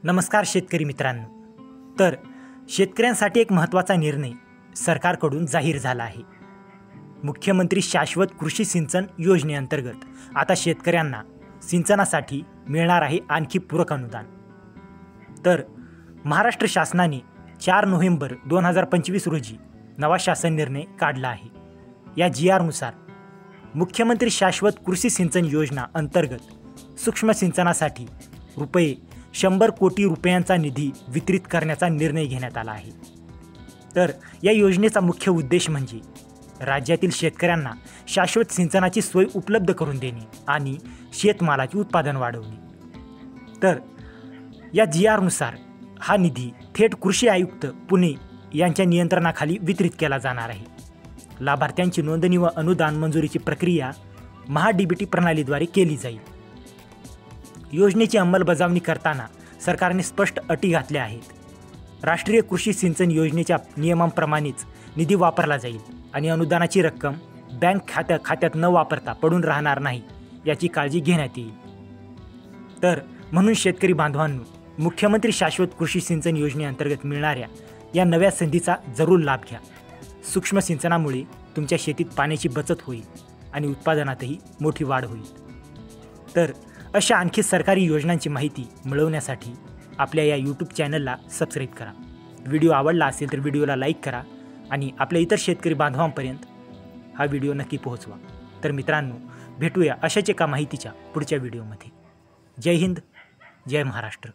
नमस्कार शेतकरी मित्रांनो. तर शेतकऱ्यांसाठी एक महत्त्वाचा निर्णय सरकारकडून जाहीर झाला आहे. मुख्यमंत्री शाश्वत कृषी सिंचन योजनेअंतर्गत आता शेतकऱ्यांना सिंचनासाठी मिळणार आहे आणखी पूरक अनुदान. तर महाराष्ट्र शासनाने 4 नोव्हेंबर 2025 रोजी नवा शासन निर्णय काढला आहे. या GRनुसार मुख्यमंत्री शाश्वत कृषी सिंचन योजना अंतर्गत सूक्ष्म सिंचनासाठी रुपये 100 कोटी रुपयांचा निधी वितरित करण्याचा निर्णय घेण्यात आला आहे. तर या योजनेचा मुख्य उद्देश म्हणजे राज्यातील शेतकऱ्यांना शाश्वत सिंचनाची सोय उपलब्ध करून देणे आणि शेतमालाचे उत्पादन वाढवणे. तर या GRनुसार हा निधी थेट कृषी आयुक्त पुणे यांच्या नियंत्रणाखाली वितरित केला जाणार आहे. लाभार्थ्यांची नोंदणी व अनुदान मंजुरीची प्रक्रिया MHA-DBT प्रणालीद्वारे केली जाईल. योजनेची अंमलबजावणी करताना सरकारने स्पष्ट अटी घातल्या आहेत. राष्ट्रीय कृषी सिंचन योजनेच्या नियमांप्रमाणेच निधी वापरला जाईल आणि अनुदानाची रक्कम बँक खात्यात न वापरता पडून राहणार नाही याची काळजी घेण्यात येईल. तर म्हणून शेतकरी बांधवांनो, मुख्यमंत्री शाश्वत कृषी सिंचन योजनेअंतर्गत मिळणाऱ्या या नव्या संधीचा जरूर लाभ घ्या. सूक्ष्म सिंचनामुळे तुमच्या शेतीत पाण्याची बचत होईल आणि उत्पादनातही मोठी वाढ होईल. तर अशा आणखी सरकारी योजनांची माहिती मिळवण्यासाठी आपल्या या YouTube चॅनलला सबस्क्राईब करा. व्हिडिओ आवडला असेल तर व्हिडिओला लाईक करा आणि आपल्या इतर शेतकरी बांधवांपर्यंत हा व्हिडिओ नक्की पोहोचवा. तर मित्रांनो, भेटूया अशाच एका माहितीच्या पुढच्या व्हिडिओमध्ये. जय हिंद, जय महाराष्ट्र.